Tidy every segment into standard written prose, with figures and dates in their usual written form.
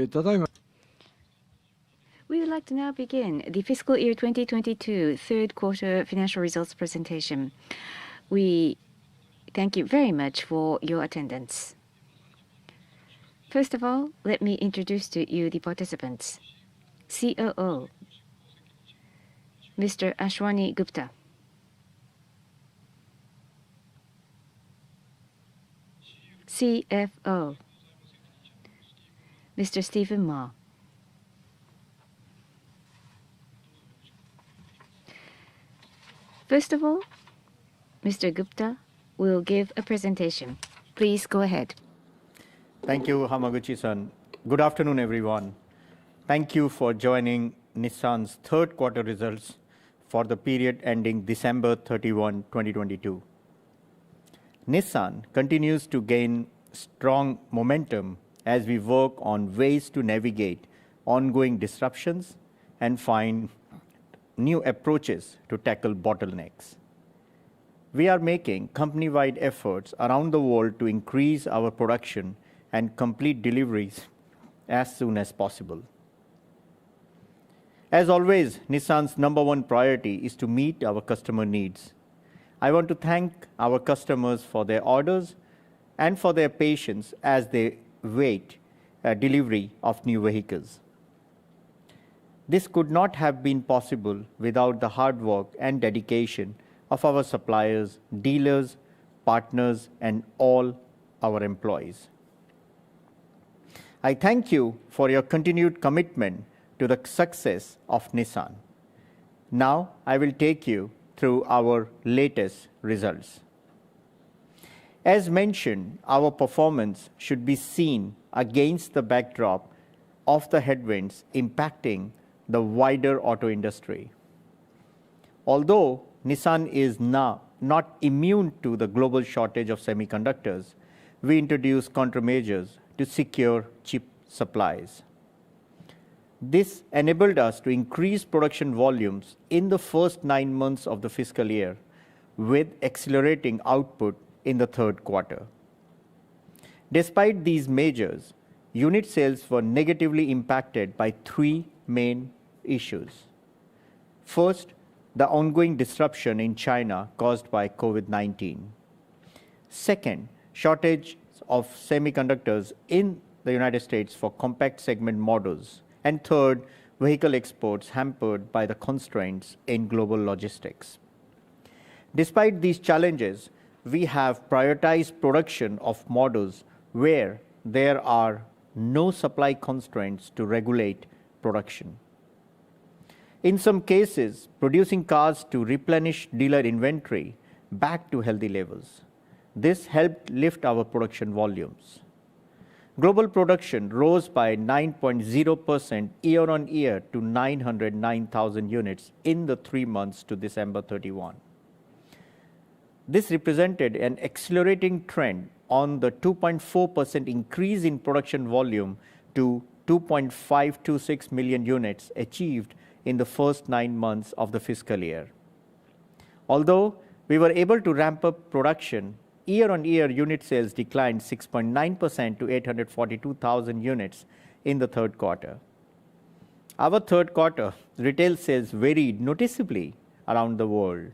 ただいま We would like to now begin the fiscal year 2022 third quarter financial results presentation. We thank you very much for your attendance. First of all, let me introduce to you the participants. COO, Mr. Ashwani Gupta. CFO, Mr. Stephen Ma. First of all, Mr. Gupta will give a presentation. Please go ahead. Thank you, Hamaguchi-san. Good afternoon, everyone. Thank you for joining Nissan's third quarter results for the period ending December 31, 2022. Nissan continues to gain strong momentum as we work on ways to navigate ongoing disruptions and find new approaches to tackle bottlenecks. We are making company-wide efforts around the world to increase our production and complete deliveries as soon as possible. As always, Nissan's number one priority is to meet our customer needs. I want to thank our customers for their orders and for their patience as they wait delivery of new vehicles. This could not have been possible without the hard work and dedication of our suppliers, dealers, partners, and all our employees. I thank you for your continued commitment to the success of Nissan. Now, I will take you through our latest results. As mentioned, our performance should be seen against the backdrop of the headwinds impacting the wider auto industry. Although Nissan is now not immune to the global shortage of semiconductors, we introduced countermeasures to secure chip supplies. This enabled us to increase production volumes in the first 9 months of the fiscal year, with accelerating output in the third quarter. Despite these measures, unit sales were negatively impacted by 3 main issues. First, the ongoing disruption in China caused by COVID-19. Second, shortage of semiconductors in the United States for compact segment models. And third, vehicle exports hampered by the constraints in global logistics. Despite these challenges, we have prioritized production of models where there are no supply constraints to regulate production. In some cases, producing cars to replenish dealer inventory back to healthy levels. This helped lift our production volumes. Global production rose by 9.0% year-on-year to 909,000 units in the 3 months to December 31. This represented an accelerating trend on the 2.4% increase in production volume to 2.526 million units achieved in the first 9 months of the fiscal year. Although we were able to ramp up production, year-on-year unit sales declined 6.9% to 842,000 units in the third quarter. Our third quarter retail sales varied noticeably around the world.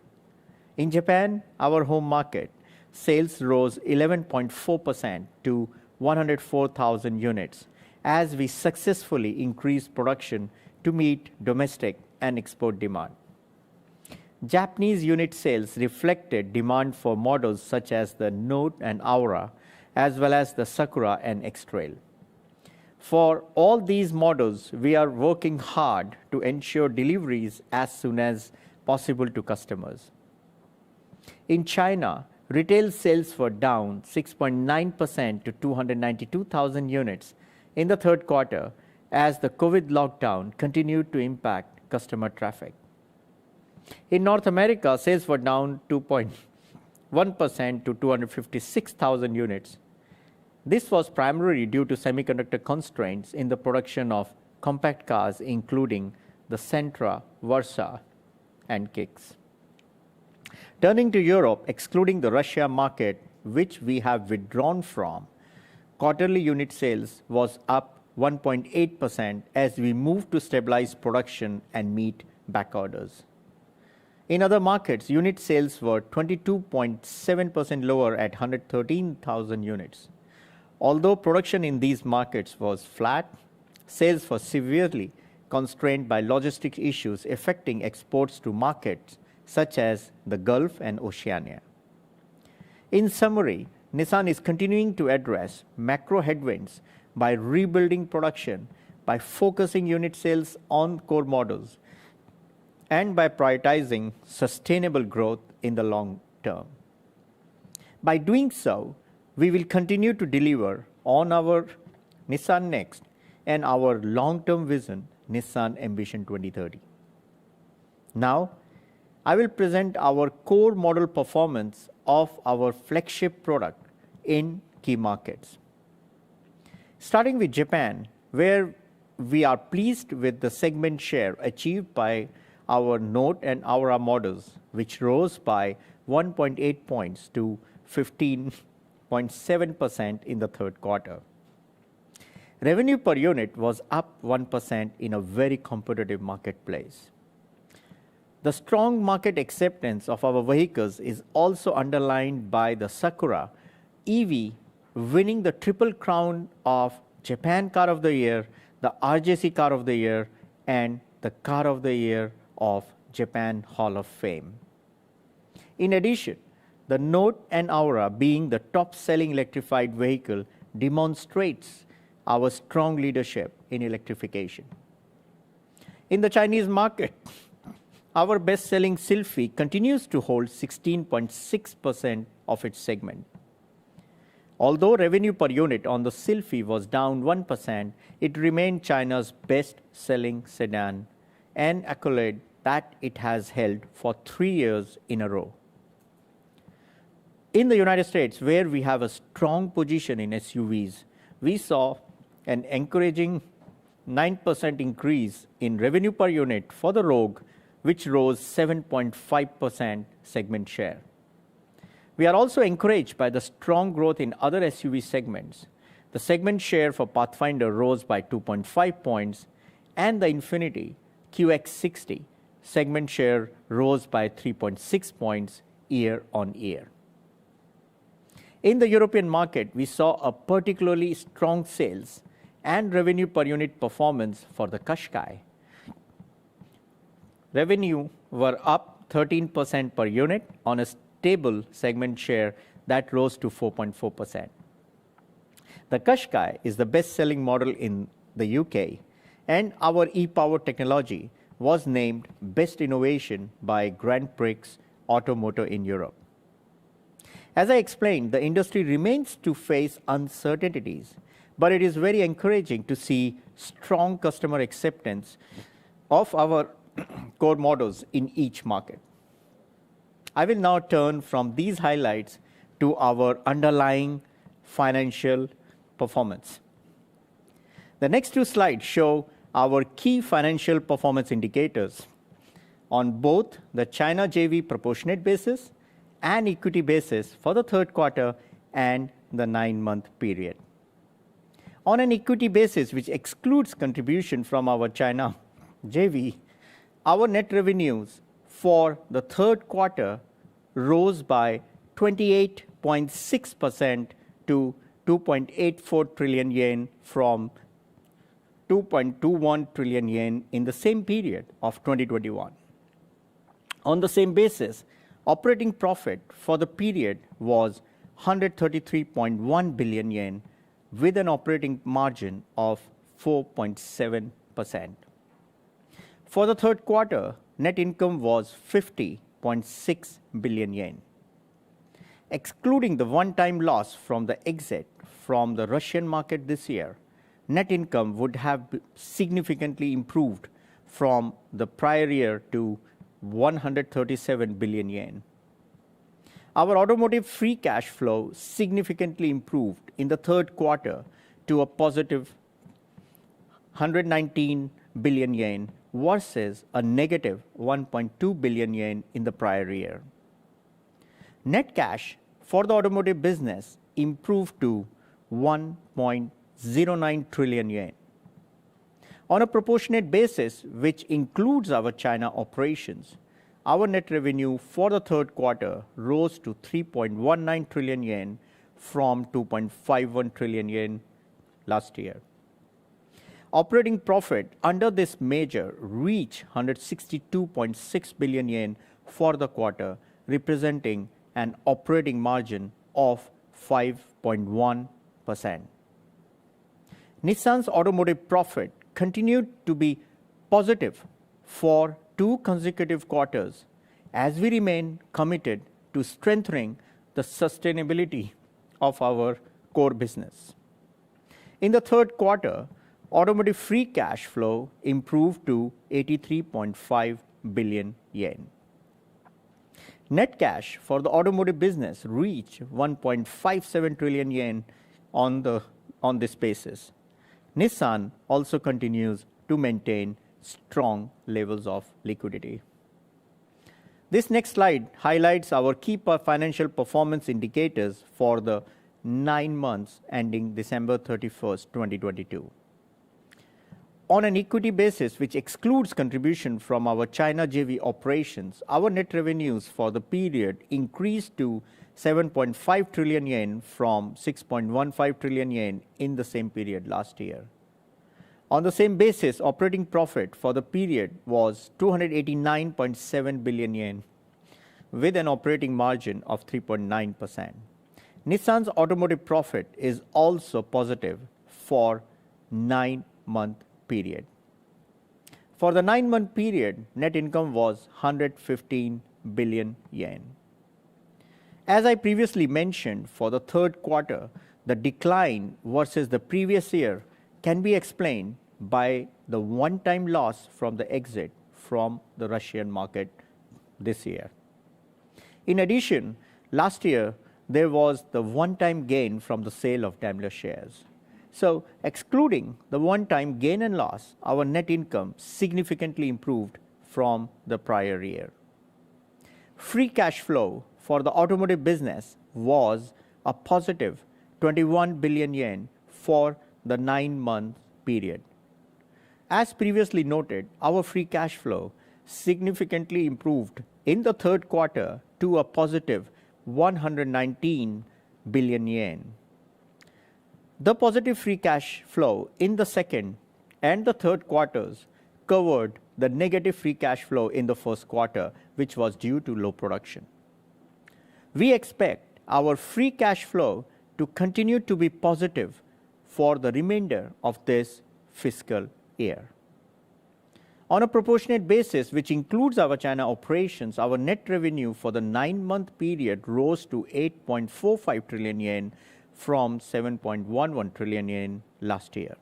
In Japan, our home market, sales rose 11.4% to 104,000 units as we successfully increased production to meet domestic and export demand. Japanese unit sales reflected demand for models such as the Note and Aura, as well as the Sakura and X-Trail. For all these models, we are working hard to ensure deliveries as soon as possible to customers. In China, retail sales were down 6.9% to 292,000 units in the third quarter as the COVID lockdown continued to impact customer traffic. In North America, sales were down 2.1% to 256,000 units. This was primarily due to semiconductor constraints in the production of compact cars, including the Sentra, Versa, and Kicks. Turning to Europe, excluding the Russia market, which we have withdrawn from, quarterly unit sales was up 1.8% as we move to stabilize production and meet back orders. In other markets, unit sales were 22.7% lower at 113,000 units. Although production in these markets was flat, sales were severely constrained by logistic issues affecting exports to markets such as the Gulf and Oceania. In summary, Nissan is continuing to address macro headwinds by rebuilding production, by focusing unit sales on core models, and by prioritizing sustainable growth in the long term. By doing so, we will continue to deliver on our Nissan Next and our long-term vision, Nissan Ambition 2030. Now, I will present our core model performance of our flagship product in key markets. Starting with Japan, where we are pleased with the segment share achieved by our Note and Aura models, which rose by 1.8 points to 15.7% in the third quarter. Revenue per unit was up 1% in a very competitive marketplace. The strong market acceptance of our vehicles is also underlined by the Sakura EV winning the Triple Crown of Japan Car of the Year, the RJC Car of the Year, and the Car of the Year of Japan Hall of Fame. In addition, the Note and Aura being the top-selling electrified vehicle demonstrates our strong leadership in electrification. In the Chinese market, our best-selling Sylphy continues to hold 16.6% of its segment. Although revenue per unit on the Sylphy was down 1%, it remained China's best-selling sedan, an accolade that it has held for 3 years in a row. In the United States, where we have a strong position in SUVs, we saw an encouraging 9% increase in revenue per unit for the Rogue, which rose 7.5% segment share. We are also encouraged by the strong growth in other SUV segments. The segment share for Pathfinder rose by 2.5 points, and the Infiniti QX60 segment share rose by 3.6 points year on year. In the European market, we saw a particularly strong sales and revenue per unit performance for the Qashqai. Revenue were up 13% per unit on a stable segment share that rose to 4.4%. The Qashqai is the best-selling model in the UK, and our e-power technology was named Best Innovation by Grand Prix Automotor in Europe. As I explained, the industry remains to face uncertainties, but it is very encouraging to see strong customer acceptance of our core models in each market. I will now turn from these highlights to our underlying financial performance. The next two slides show our key financial performance indicators on both the China JV proportionate basis and equity basis for the third quarter and the 9-month period. On an equity basis, which excludes contribution from our China JV, our net revenues for the third quarter rose by 28.6% to 2.84 trillion yen from 2.21 trillion yen in the same period of 2021. On the same basis, operating profit for the period was 133.1 billion yen with an operating margin of 4.7%. For the third quarter, net income was 50.6 billion yen. Excluding the one-time loss from the exit from the Russian market this year, net income would have significantly improved from the prior year to 137 billion yen. Our automotive free cash flow significantly improved in the third quarter to a positive 119 billion yen versus a negative 1.2 billion yen in the prior year. Net cash for the automotive business improved to 1.09 trillion yen On a proportionate basis, which includes our China operations, our net revenue for the third quarter rose to 3.19 trillion yen from 2.51 trillion yen last year. Operating profit under this measure reached 162.6 billion yen for the quarter, representing an operating margin of 5.1%. Nissan's automotive profit continued to be positive for 2 consecutive quarters as we remain committed to strengthening the sustainability of our core business. In the third quarter, automotive free cash flow improved to 83.5 billion yen. Net cash for the automotive business reached 1.57 trillion yen on this basis. Nissan also continues to maintain strong levels of liquidity. This next slide highlights our key financial performance indicators for the 9 months ending December 31st, 2022. On an equity basis, which excludes contribution from our China JV operations, our net revenues for the period increased to 7.5 trillion yen from 6.15 trillion yen in the same period last year. On the same basis, operating profit for the period was 289.7 billion yen, with an operating margin of 3.9%. Nissan's automotive profit is also positive for 9-month period. For the 9-month period, net income was 115 billion yen. As I previously mentioned, for the third quarter, the decline versus the previous year can be explained by the one-time loss from the exit from the Russian market this year. In addition, last year, there was the one-time gain from the sale of Daimler shares. So, excluding the one-time gain and loss, our net income significantly improved from the prior year. Free cash flow for the automotive business was a positive 21 billion yen for the 9-month period. As previously noted, our free cash flow significantly improved in the third quarter to a positive 119 billion yen. The positive free cash flow in the second and the third quarters covered the negative free cash flow in the first quarter, which was due to low production. We expect our free cash flow to continue to be positive for the remainder of this fiscal year. On a proportionate basis, which includes our China operations, our net revenue for the 9-month period rose to 8.45 trillion yen from 7.11 trillion yen last year.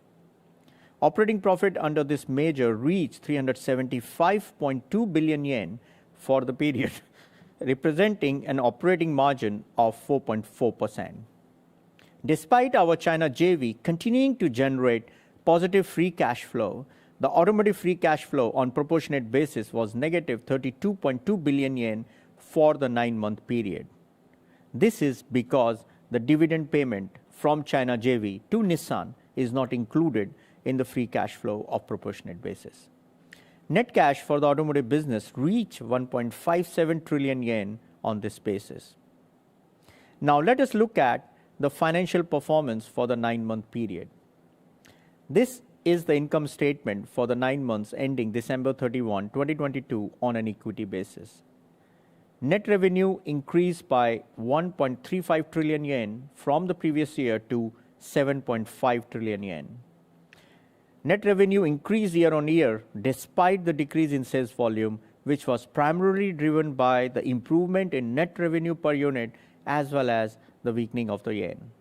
Operating profit under this measure reached 375.2 billion yen for the period, representing an operating margin of 4.4%. Despite our China JV continuing to generate positive free cash flow, the automotive free cash flow on proportionate basis was negative 32.2 billion yen for the 9-month period. This is because the dividend payment from China JV to Nissan is not included in the free cash flow of proportionate basis. Net cash for the automotive business reached 1.57 trillion yen on this basis. Now let us look at the financial performance for the 9-month period. This is the income statement for the 9 months ending December 31, 2022 on an equity basis. Net revenue increased by 1.35 trillion yen from the previous year to 7.5 trillion yen. Net revenue increased year on year despite the decrease in sales volume, which was primarily driven by the improvement in net revenue per unit as well as the weakening of the yen.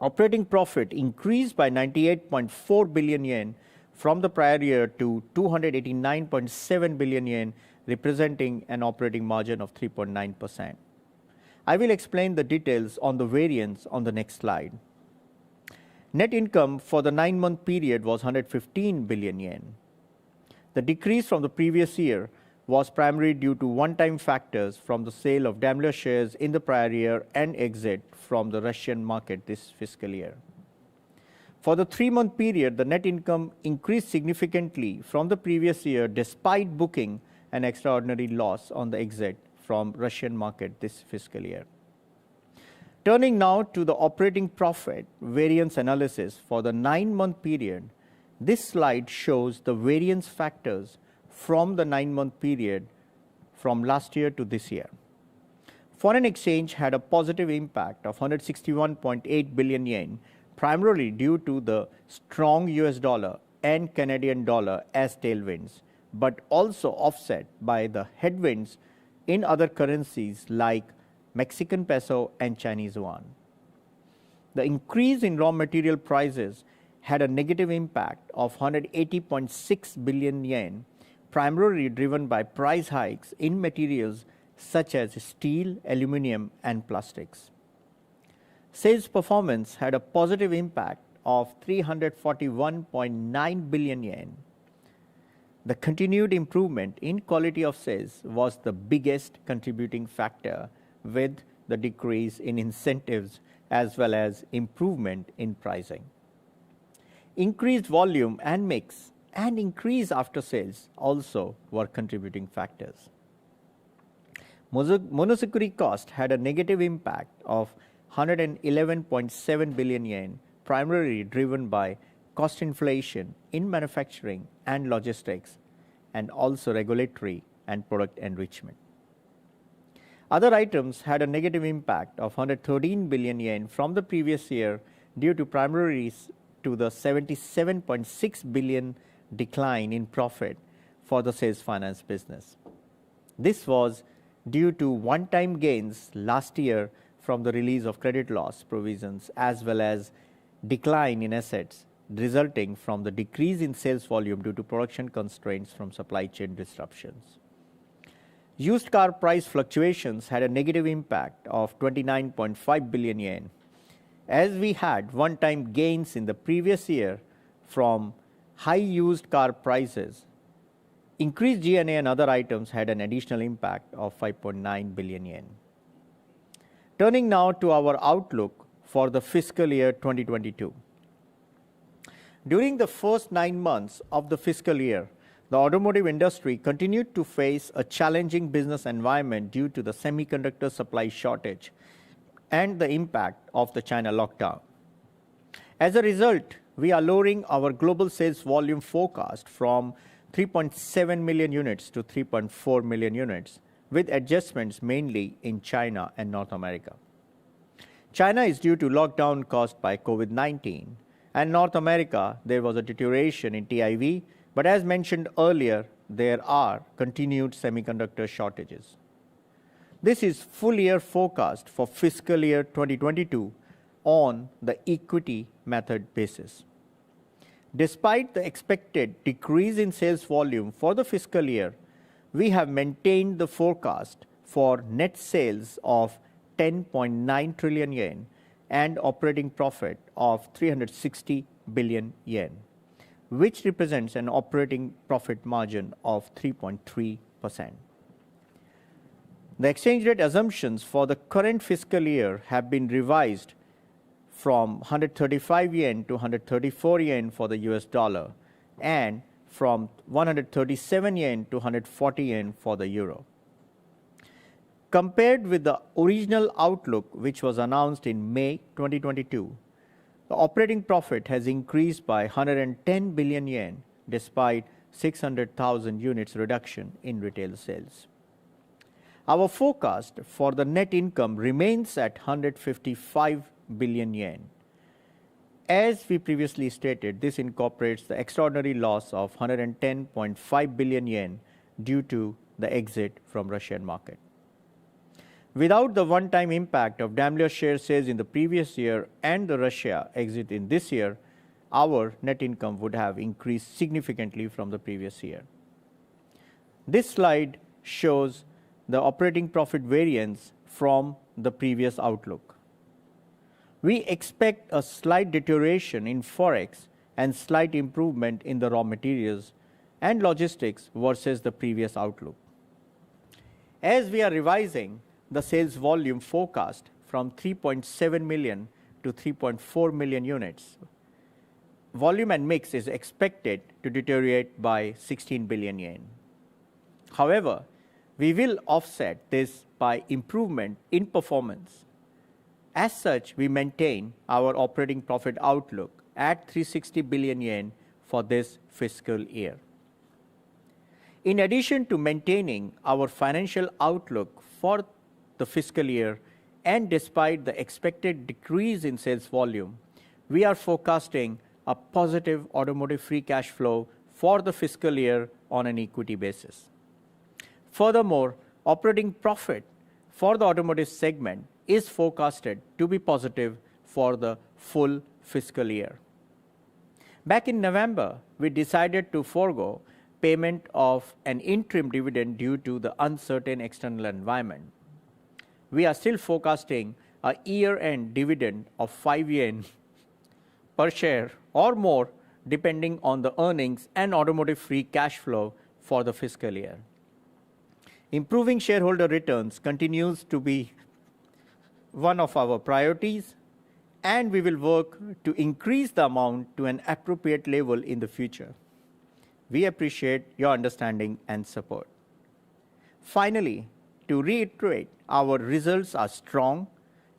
Operating profit increased by 98.4 billion yen from the prior year to 289.7 billion yen, representing an operating margin of 3.9%. I will explain the details on the variance on the next slide. Net income for the 9-month period was 115 billion yen. The decrease from the previous year was primarily due to one-time factors from the sale of Daimler shares in the prior year and exit from the Russian market this fiscal year. For the 3-month period, the net income increased significantly from the previous year despite booking an extraordinary loss on the exit from Russian market this fiscal year. Turning now to the operating profit variance analysis for the 9-month period, this slide shows the variance factors from the 9-month period from last year to this year. Foreign exchange had a positive impact of 161.8 billion yen, primarily due to the strong US dollar and Canadian dollar as tailwinds, but also offset by the headwinds in other currencies like Mexican peso and Chinese yuan. The increase in raw material prices had a negative impact of 180.6 billion yen, primarily driven by price hikes in materials such as steel, aluminum, and plastics. Sales performance had a positive impact of 341.9 billion yen. The continued improvement in quality of sales was the biggest contributing factor, with the decrease in incentives as well as improvement in pricing. Increased volume and mix and increase after sales also were contributing factors. Monozukuri cost had a negative impact of 111.7 billion yen, primarily driven by cost inflation in manufacturing and logistics, and also regulatory and product enrichment. Other items had a negative impact of 113 billion yen from the previous year due to primarily to the 77.6 billion decline in profit for the sales finance business. This was due to one-time gains last year from the release of credit loss provisions as well as decline in assets resulting from the decrease in sales volume due to production constraints from supply chain disruptions. Used car price fluctuations had a negative impact of 29.5 billion yen. As we had one-time gains in the previous year from high used car prices, increased G&A and other items had an additional impact of 5.9 billion yen. Turning now to our outlook for the fiscal year 2022. During the first 9 months of the fiscal year, the automotive industry continued to face a challenging business environment due to the semiconductor supply shortage and the impact of the China lockdown. As a result, we are lowering our global sales volume forecast from 3.7 million units to 3.4 million units, with adjustments mainly in China and North America. China is due to lockdown caused by COVID-19, and North America there was a deterioration in TIV, but as mentioned earlier, there are continued semiconductor shortages. This is full year forecast for fiscal year 2022 on the equity method basis. Despite the expected decrease in sales volume for the fiscal year, we have maintained the forecast for net sales of 10.9 trillion yen and operating profit of 360 billion yen, which represents an operating profit margin of 3.3%. The exchange rate assumptions for the current fiscal year have been revised from 135 yen to 134 yen for the US dollar and from 137 yen to 140 yen for the euro. Compared with the original outlook, which was announced in May 2022, the operating profit has increased by 110 billion yen despite 600,000 units reduction in retail sales. Our forecast for the net income remains at 155 billion yen. As we previously stated, this incorporates the extraordinary loss of 110.5 billion yen due to the exit from Russian market. Without the one-time impact of Daimler share sales in the previous year and the Russia exit in this year, our net income would have increased significantly from the previous year. This slide shows the operating profit variance from the previous outlook. We expect a slight deterioration in forex and slight improvement in the raw materials and logistics versus the previous outlook. As we are revising the sales volume forecast from 3.7 million to 3.4 million units, volume and mix is expected to deteriorate by 16 billion yen. However, we will offset this by improvement in performance. As such, we maintain our operating profit outlook at 360 billion yen for this fiscal year. In addition to maintaining our financial outlook for the fiscal year, and despite the expected decrease in sales volume, we are forecasting a positive automotive free cash flow for the fiscal year on an equity basis. Furthermore, operating profit for the automotive segment is forecasted to be positive for the full fiscal year. Back in November, we decided to forego payment of an interim dividend due to the uncertain external environment. We are still forecasting a year-end dividend of 5 yen per share or more, depending on the earnings and automotive free cash flow for the fiscal year. Improving shareholder returns continues to be one of our priorities, and we will work to increase the amount to an appropriate level in the future. We appreciate your understanding and support. Finally, to reiterate, our results are strong,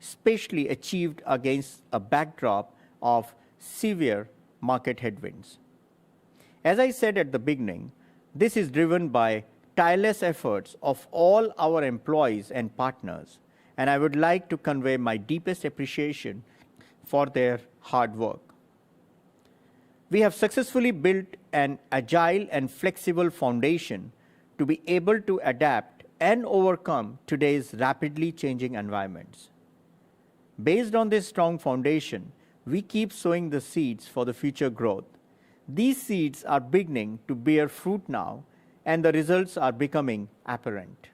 especially achieved against a backdrop of severe market headwinds. As I said at the beginning, this is driven by tireless efforts of all our employees and partners, and I would like to convey my deepest appreciation for their hard work. We have successfully built an agile and flexible foundation to be able to adapt and overcome today's rapidly changing environments. Based on this strong foundation, we keep sowing the seeds for the future growth. These seeds are beginning to bear fruit now, and the results are becoming apparent.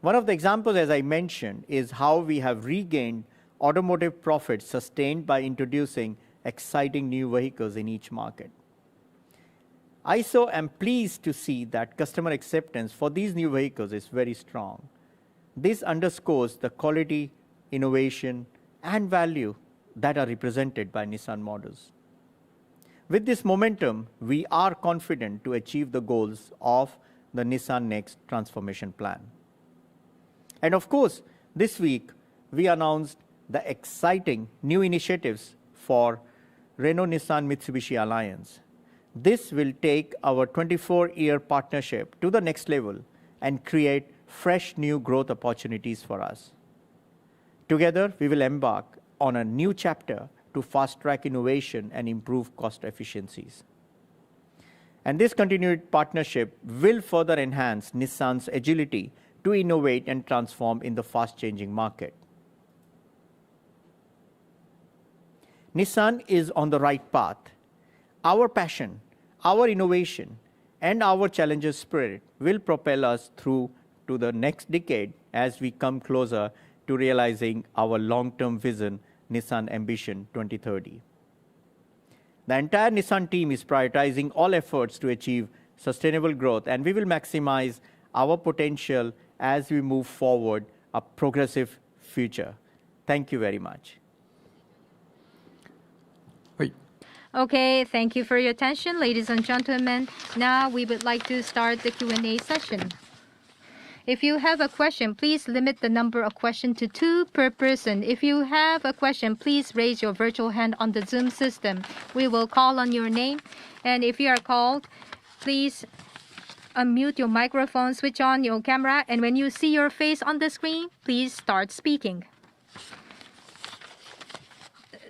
One of the examples, as I mentioned, is how we have regained automotive profits sustained by introducing exciting new vehicles in each market. I so am pleased to see that customer acceptance for these new vehicles is very strong. This underscores the quality, innovation, and value that are represented by Nissan Motors. With this momentum, we are confident to achieve the goals of the Nissan Next transformation plan. And of course, this week, we announced the exciting new initiatives for Renault-Nissan-Mitsubishi Alliance. This will take our 24-year partnership to the next level and create fresh new growth opportunities for us. Together, we will embark on a new chapter to fast-track innovation and improve cost efficiencies. And this continued partnership will further enhance Nissan's agility to innovate and transform in the fast-changing market. Nissan is on the right path. Our passion, our innovation, and our challenger spirit will propel us through to the next decade as we come closer to realizing our long-term vision, Nissan Ambition 2030. The entire Nissan team is prioritizing all efforts to achieve sustainable growth, and we will maximize our potential as we move forward a progressive future. Thank you very much. Okay, thank you for your attention, ladies and gentlemen. Now we would like to start the Q&A session. If you have a question, please limit the number of questions to 2 per person. If you have a question, please raise your virtual hand on the Zoom system. We will call on your name. And if you are called, please unmute your microphone, switch on your camera, and when you see your face on the screen, please start speaking.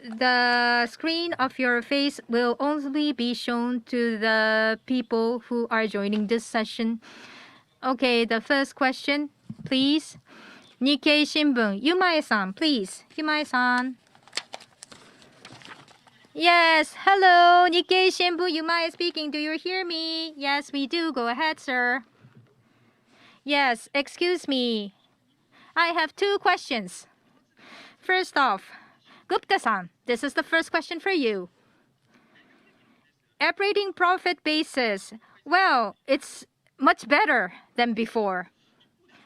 The screen of your face will only be shown to the people who are joining this session. Okay, the first question, please. Nikkei Shimbun, Yumae-san, please. Yumae-san. Yes, hello, Nikkei Shimbun, Yumae speaking. Do you hear me? Yes, we do. Go ahead, sir. Yes, excuse me. I have 2 questions. First off, Gupta-san, this is the first question for you. Operating profit basis, well, it's much better than before.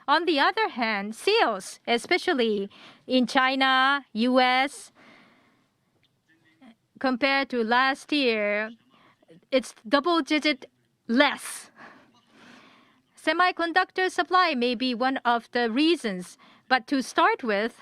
On the other hand, sales, especially in China, US, compared to last year, it's double-digit less. Semiconductor supply may be one of the reasons, but to start with,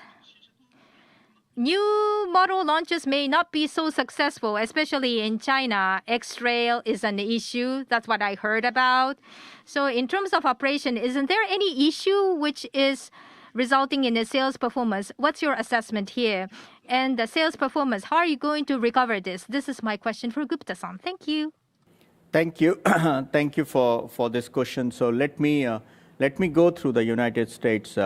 new model launches may not be so successful, especially in China. X-Trail is an issue. That's what I heard about. So in terms of operation, isn't there any issue which is resulting in a sales performance? What's your assessment here? And the sales performance, how are you going to recover this? This is my question for Gupta-san. Thank you. Thank you. Thank you for this question. So let me go through the United States.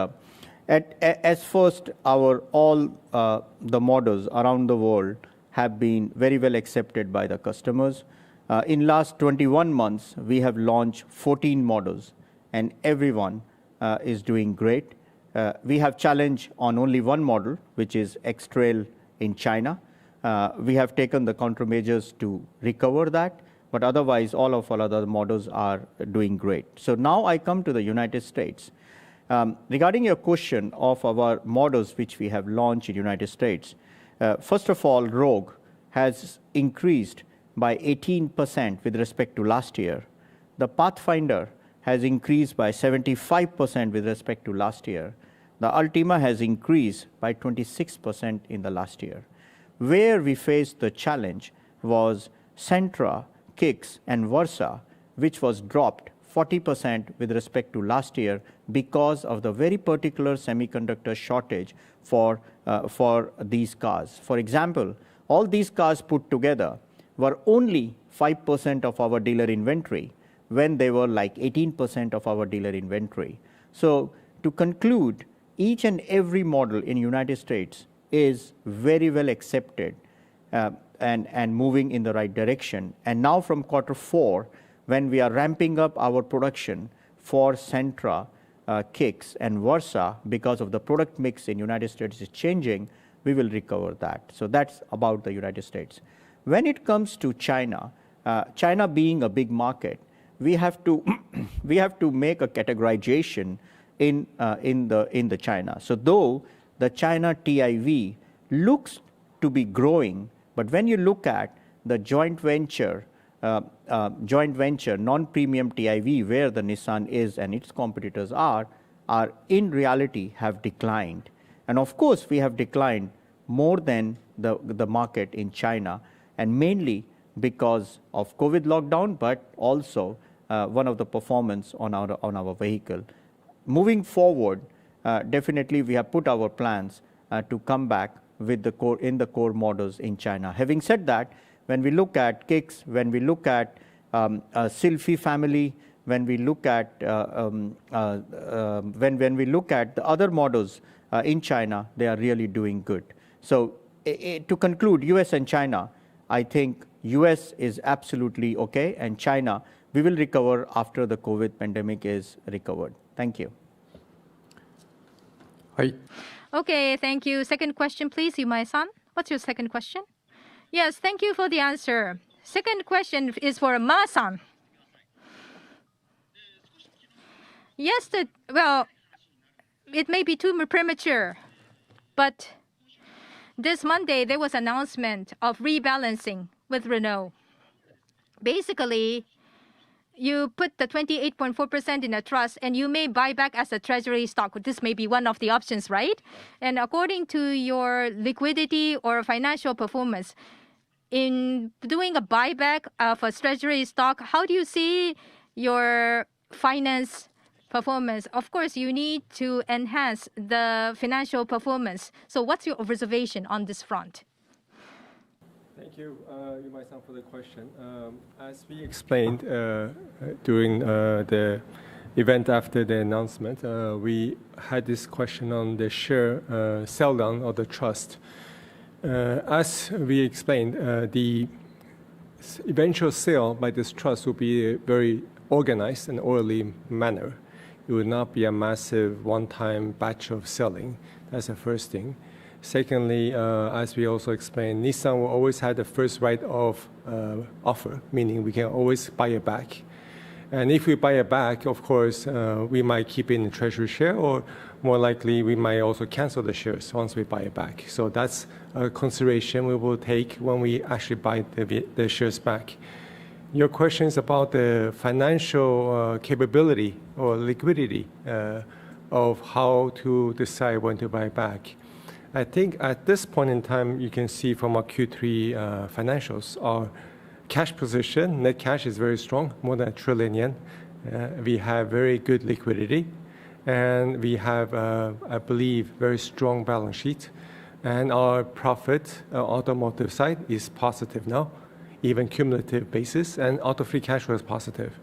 As first, all the models around the world have been very well accepted by the customers. In last 21 months, we have launched 14 models, and everyone is doing great. We have challenge on only one model, which is X-Trail in China. We have taken the countermeasures to recover that, but otherwise all of our other models are doing great. So now I come to the United States. Regarding your question of our models which we have launched in the United States, first of all, Rogue has increased by 18% with respect to last year. The Pathfinder has increased by 75% with respect to last year. The Ultima has increased by 26% in the last year. Where we faced the challenge was Sentra, Kicks, and Versa, which was dropped 40% with respect to last year because of the very particular semiconductor shortage for these cars. For example, all these cars put together were only 5% of our dealer inventory when they were like 18% of our dealer inventory. So to conclude, each and every model in United States is very well accepted and moving in the right direction. And now from Q4, when we are ramping up our production for Sentra, Kicks, and Versa, because of the product mix in United States is changing, we will recover that. So that's about the United States. When it comes to China, China being a big market, we have to make a categorization in the China. So though the China TIV looks to be growing, but when you look at the joint venture non-premium TIV, where the Nissan is and its competitors are in reality have declined. And of course, we have declined more than the market in China, and mainly because of COVID lockdown, but also one of the performance on our vehicle. Moving forward, definitely we have put our plans to come back with the core models in China. Having said that, when we look at Kicks, when we look at Sylphy family, when we look at when we look at the other models in China, they are really doing good. So to conclude, US and China, I think US is absolutely okay, and China, we will recover after the COVID pandemic is recovered. Thank you. Hi. Okay, thank you. Second question, please, Yumai-san. What's your second question? Yes, thank you for the answer. Second question is for Ma-san. Yes, well, it may be too premature, but this Monday there was an announcement of rebalancing with Renault. Basically, you put the 28.4% in a trust and you may buy back as a treasury stock. This may be one of the options, right? And according to your liquidity or financial performance, in doing a buyback of a treasury stock, how do you see your finance performance? Of course, you need to enhance the financial performance. So what's your observation on this front? Thank you, Yumai-san, for the question. As we explained during the event after the announcement, we had this question on the share sell down of the trust. As we explained, the eventual sale by this trust will be a very organized and orderly manner. It will not be a massive one-time batch of selling. That's the first thing. Secondly, as we also explained, Nissan will always have the first right of offer, meaning we can always buy it back. And if we buy it back, of course, we might keep it in the treasury share, or more likely we might also cancel the shares once we buy it back. So that's a consideration we will take when we actually buy the shares back. Your question is about the financial capability or liquidity of how to decide when to buy back. I think at this point in time, you can see from our Q3 financials, our cash position, net cash is very strong, more than 1 trillion yen. We have very good liquidity, and we have, I believe, very strong balance sheet. And our profit, automotive side, is positive now, even cumulative basis, and auto free cash flow is positive.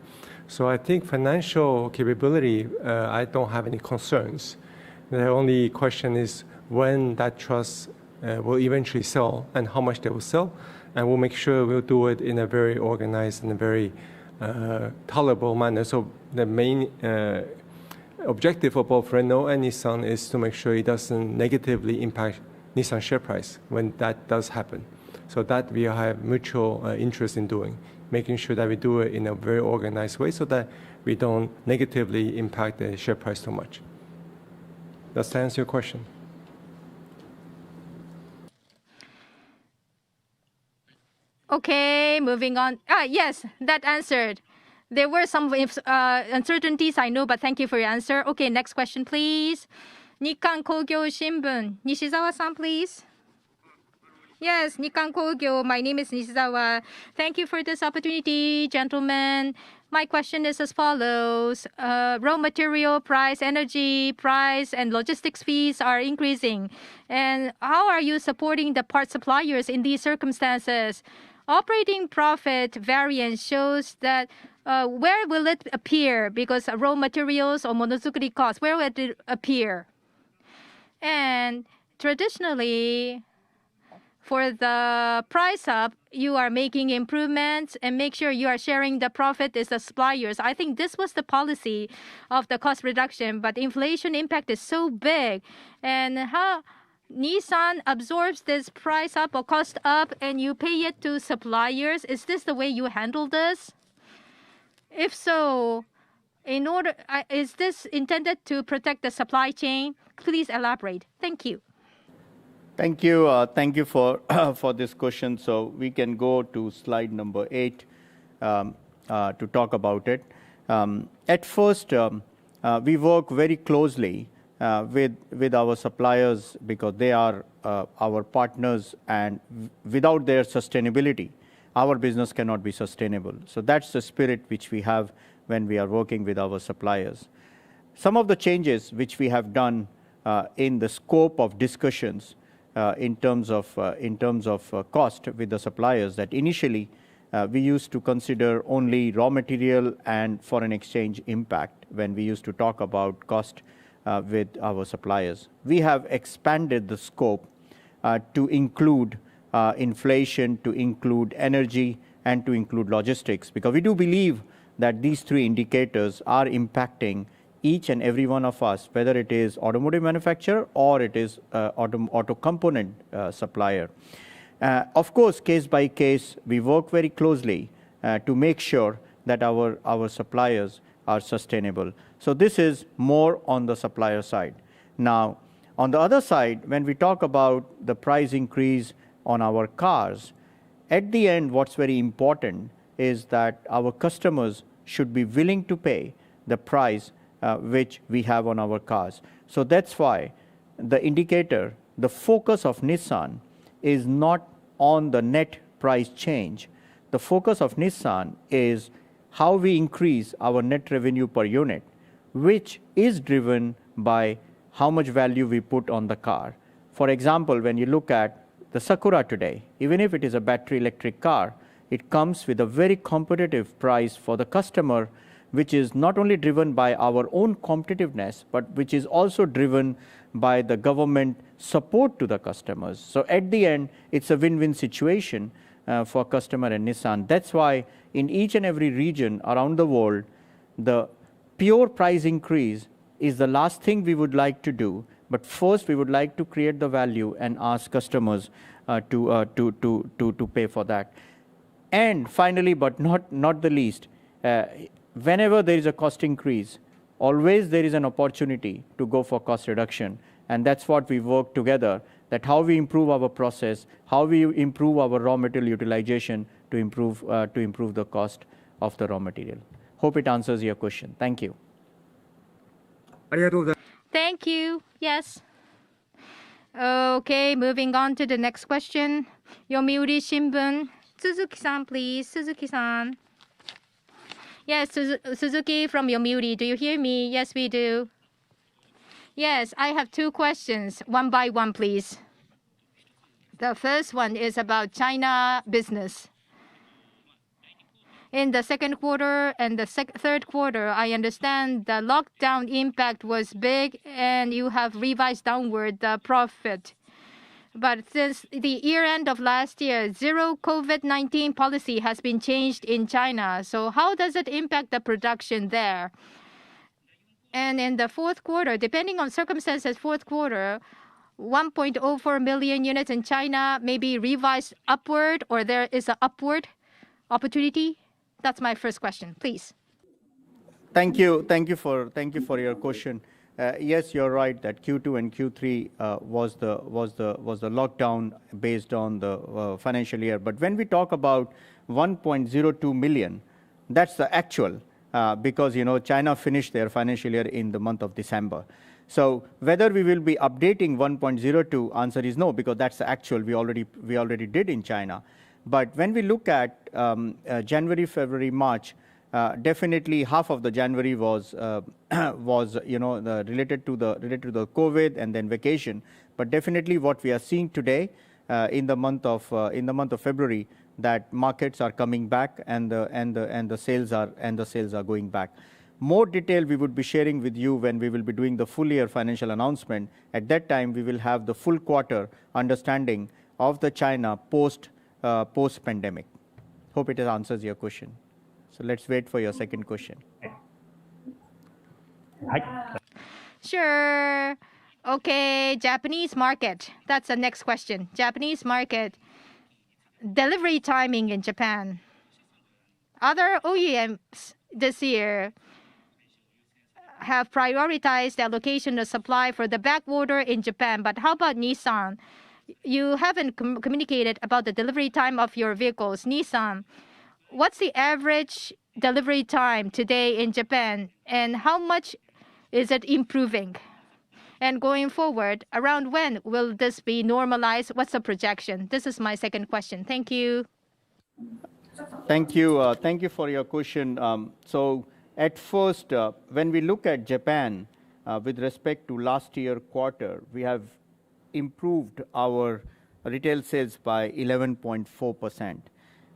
So I think financial capability, I don't have any concerns. The only question is when that trust will eventually sell and how much they will sell. And we'll make sure we'll do it in a very organized and a very tolerable manner. So the main objective of both Renault and Nissan is to make sure it doesn't negatively impact Nissan share price when that does happen. So that we have mutual interest in doing, making sure that we do it in a very organized way so that we don't negatively impact the share price too much. Does that answer your question? Okay, moving on. Yes, that answered. There were some uncertainties, I know, but thank you for your answer. Okay, next question, please. Nikkan Kogyo Shimbun. Nishizawa-san, please. Yes, Nikkan Kogyo. My name is Nishizawa. Thank you for this opportunity, gentlemen. My question is as follows. Raw material price, energy price, and logistics fees are increasing. And how are you supporting the part suppliers in these circumstances? Operating profit variance shows that where will it appear? Because raw materials or monozukuri costs, where will it appear? And traditionally, for the price up, you are making improvements and make sure you are sharing the profit with the suppliers. I think this was the policy of the cost reduction, but inflation impact is so big. And how Nissan absorbs this price up or cost up and you pay it to suppliers? Is this the way you handle this? If so, is this intended to protect the supply chain? Please elaborate. Thank you. Thank you. Thank you for this question. So we can go to slide number 8 to talk about it. At first, we work very closely with our suppliers because they are our partners, and without their sustainability, our business cannot be sustainable. So that's the spirit which we have when we are working with our suppliers. Some of the changes which we have done in the scope of discussions in terms of cost with the suppliers, that initially we used to consider only raw material and foreign exchange impact when we used to talk about cost with our suppliers. We have expanded the scope to include inflation, to include energy, and to include logistics, because we do believe that these three indicators are impacting each and every one of us, whether it is automotive manufacturer or it is auto component supplier. Of course, case by case, we work very closely to make sure that our suppliers are sustainable. So this is more on the supplier side. Now, on the other side, when we talk about the price increase on our cars, at the end, what's very important is that our customers should be willing to pay the price which we have on our cars. So that's why the indicator, the focus of Nissan is not on the net price change. The focus of Nissan is how we increase our net revenue per unit, which is driven by how much value we put on the car. For example, when you look at the Sakura today, even if it is a battery electric car, it comes with a very competitive price for the customer, which is not only driven by our own competitiveness, but which is also driven by the government support to the customers. So at the end, it's a win-win situation for customer and Nissan. That's why in each and every region around the world, the pure price increase is the last thing we would like to do. But first, we would like to create the value and ask customers to pay for that. And finally, but not the least, whenever there is a cost increase, always there is an opportunity to go for cost reduction. And that's what we work together, that how we improve our process, how we improve our raw material utilization to improve the cost of the raw material. Hope it answers your question. Thank you. Thank you. Yes. Okay, moving on to the next question. Yomiuri Shimbun. Suzuki-san, please. Suzuki-san. Yes, Suzuki from Yomiuri. Do you hear me? Yes, we do. Yes, I have two questions. One by one, please. The first one is about China business. In the second quarter and the third quarter, I understand the lockdown impact was big and you have revised downward the profit. But since the year end of last year, zero COVID-19 policy has been changed in China. So how does it impact the production there? And in the fourth quarter, depending on circumstances, fourth quarter, 1.04 million units in China may be revised upward, or there is an upward opportunity. That's my first question, please. Thank you for your question. Yes, you're right that Q2 and Q3 was the lockdown based on the financial year. But when we talk about 1.02 million, that's the actual, because China finished their financial year in the month of December. So whether we will be updating 1.02, answer is no, because that's the actual we already did in China. But when we look at January, February, March, definitely half of the January was related to the COVID and then vacation. But definitely what we are seeing today in the month of February, that markets are coming back and the sales are going back. More detail we would be sharing with you when we will be doing the full year financial announcement. At that time, we will have the full quarter understanding of the China post-pandemic. Hope it answers your question. So let's wait for your second question. Sure. Okay, Japanese market. That's the next question. Japanese market. Delivery timing in Japan. Other OEMs this year have prioritized the allocation of supply for the back order in Japan. But how about Nissan? You haven't communicated about the delivery time of your vehicles. Nissan, what's the average delivery time today in Japan, and how much is it improving? And going forward, around when will this be normalized? What's the projection? This is my second question. Thank you. Thank you. Thank you for your question. So at first, when we look at Japan, with respect to last year quarter, we have improved our retail sales by 11.4%,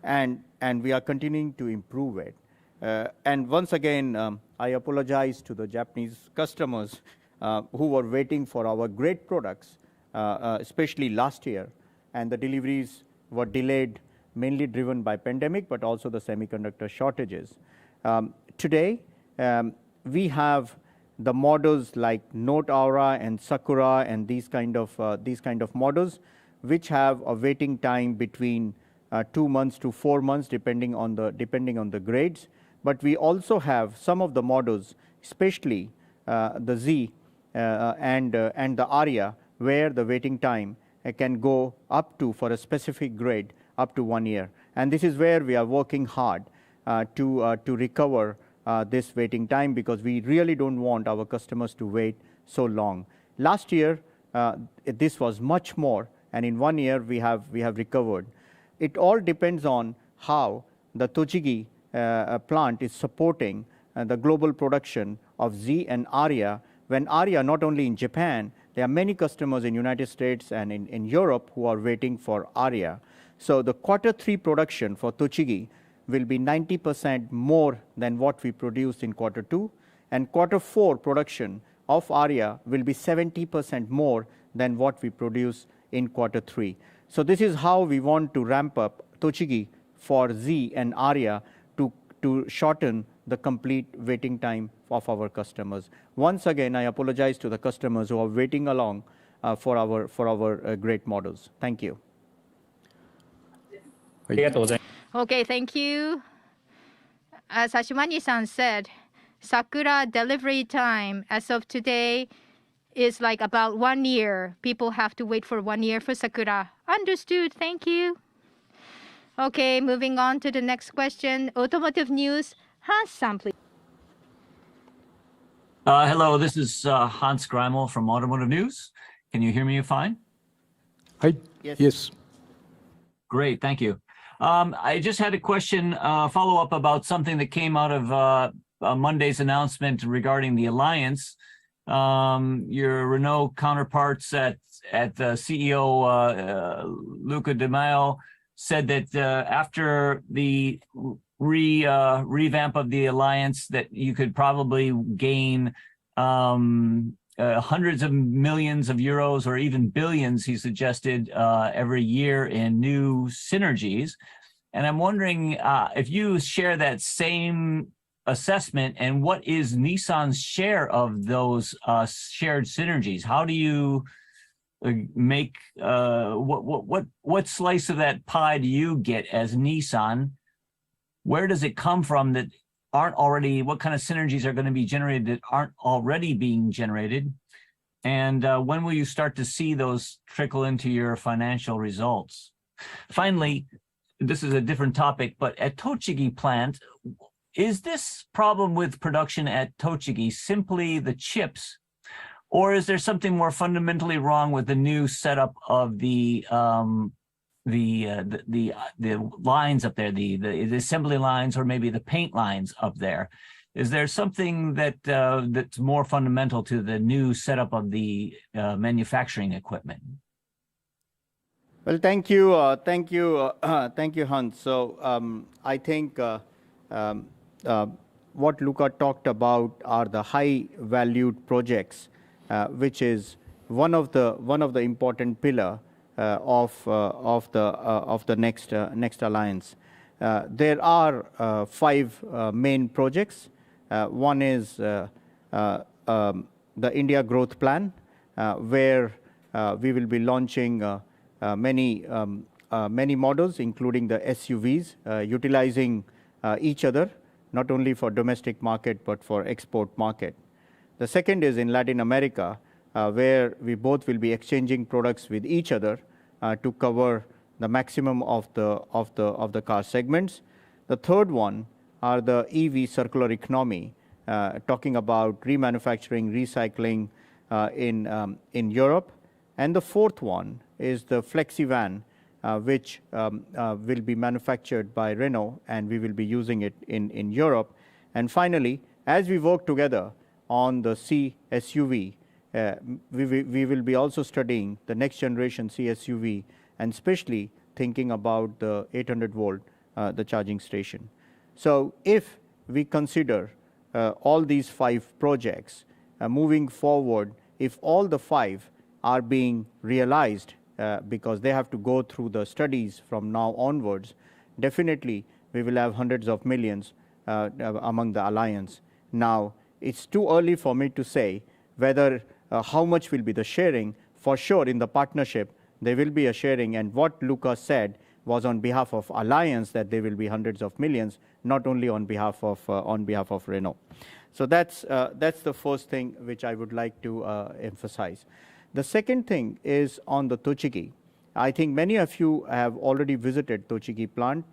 and we are continuing to improve it. And once again, I apologize to the Japanese customers who were waiting for our great products, especially last year, and the deliveries were delayed, mainly driven by pandemic, but also the semiconductor shortages. Today, we have the models like Note Aura and Sakura and these kind of models, which have a waiting time between 2 months to 4 months, depending on the grades. But we also have some of the models, especially the Z and the Aria, where the waiting time can go up to, for a specific grade, up to 1 year. And this is where we are working hard to recover this waiting time, because we really don't want our customers to wait so long. Last year, this was much more, and in 1 year we have recovered. It all depends on how the Tochigi plant is supporting the global production of Z and Aria. When Aria, not only in Japan, there are many customers in United States and in Europe who are waiting for Aria. So the Q3 production for Tochigi will be 90% more than what we produced in Q2, and Q4 production of Aria will be 70% more than what we produce in Q3. So this is how we want to ramp up Tochigi for Z and Aria to shorten the complete waiting time of our customers. Once again, I apologize to the customers who are waiting along for our great models. Thank you. Okay, thank you. As Hashimani-san said, Sakura delivery time as of today is like about 1 year. People have to wait for 1 year for Sakura. Understood. Thank you. Okay, moving on to the next question. Automotive news. Hans-san, please. Hello, this is Hans Greimel from Automotive News. Can you hear me fine? Hi. Yes. Yes. Great, thank you. I just had a question, follow-up about something that came out of Monday's announcement regarding the alliance. Your Renault counterparts at the CEO Luca De Maio said that after the revamp of the alliance, that you could probably gain hundreds of millions of euros or even billions, he suggested, every year in new synergies. And I'm wondering if you share that same assessment, and what is Nissan's share of those shared synergies? How do you make what slice of that pie do you get as Nissan? Where does it come from that aren't already, what kind of synergies are going to be generated that aren't already being generated? And when will you start to see those trickle into your financial results? Finally, this is a different topic, but at Tochigi plant, is this problem with production at Tochigi simply the chips, or is there something more fundamentally wrong with the new setup of the lines up there, the assembly lines, or maybe the paint lines up there? Is there something that that's more fundamental to the new setup of the manufacturing equipment? Well, thank you, thank you, thank you, Hans. So I think what Luca talked about are the high-valued projects, which is one of the important pillar of the next alliance. There are 5 main projects. One is the India Growth Plan, where we will be launching many models, including the SUVs, utilizing each other, not only for domestic market but for export market. The second is in Latin America, where we both will be exchanging products with each other to cover the maximum of the car segments. The third one are the EV circular economy, talking about remanufacturing, recycling in Europe. And the fourth one is the FlexiVan, which will be manufactured by Renault, and we will be using it in Europe. And finally, as we work together on the C SUV, we will be also studying the next generation C SUV, and especially thinking about the 800-volt, the charging station. So if we consider all these 5 projects moving forward, if all the 5 are being realized, because they have to go through the studies from now onwards, definitely we will have hundreds of millions among the alliance. Now, it's too early for me to say whether how much will be the sharing. For sure, in the partnership, there will be a sharing, and what Luca said was on behalf of alliance that there will be hundreds of millions, not only on behalf of Renault. So that's the first thing which I would like to emphasize. The second thing is on the Tochigi. I think many of you have already visited Tochigi plant.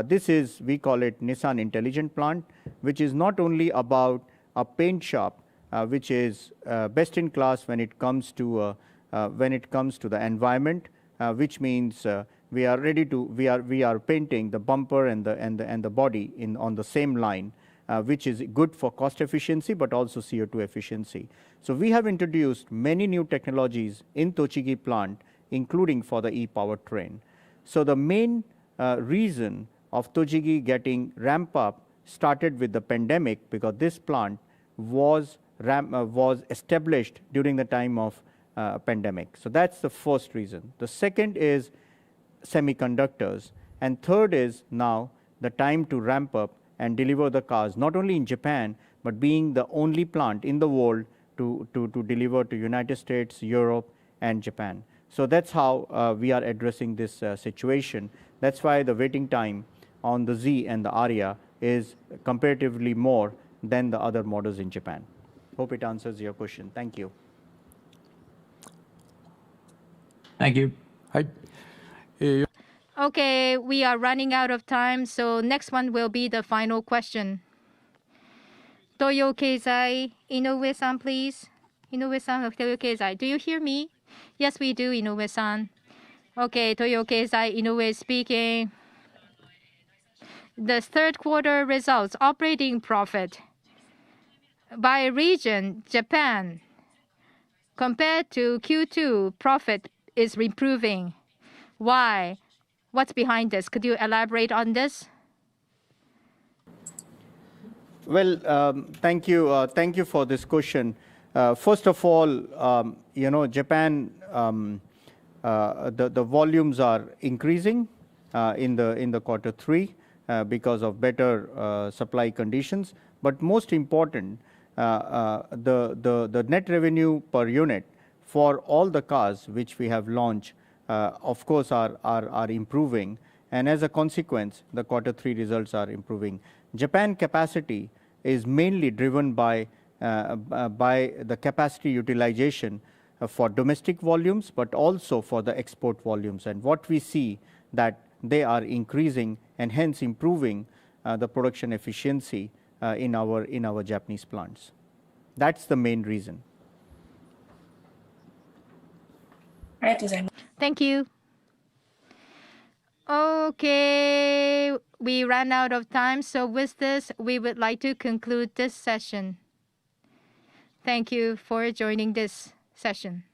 This is, we call it Nissan Intelligent Plant, which is not only about a paint shop, which is best in class when it comes to the environment, which means we are ready to we are painting the bumper and the body on the same line, which is good for cost efficiency but also CO2 efficiency. So we have introduced many new technologies in Tochigi plant, including for the e-powertrain. So the main reason of Tochigi getting ramp up started with the pandemic, because this plant was established during the time of pandemic. So that's the first reason. The second is semiconductors, and third is now the time to ramp up and deliver the cars, not only in Japan, but being the only plant in the world to deliver to United States, Europe, and Japan. So that's how we are addressing this situation. That's why the waiting time on the Z and the Aria is comparatively more than the other models in Japan. Hope it answers your question. Thank you. Thank you. はい。Okay, we are running out of time, so next one will be the final question. Toyo Keizai, Inoue-san, please. Inoue-san of Toyo Keizai. Do you hear me? Yes, we do, Inoue-san. Okay, Toyo Keizai, Inoue speaking. The third quarter results, operating profit. By region, Japan, compared to Q2, profit is improving. Why? What's behind this? Could you elaborate on this? Well, thank you. Thank you for this question. First of all, Japan, the volumes are increasing in the quarter three because of better supply conditions. But most important, the net revenue per unit for all the cars which we have launched, of course, are improving. And as a consequence, the quarter three results are improving. Japan capacity is mainly driven by the capacity utilization for domestic volumes, but also for the export volumes. And what we see that they are increasing and hence improving the production efficiency in our Japanese plants. That's the main reason. Thank you. Okay, we ran out of time, so with this, we would like to conclude this session. Thank you for joining this session.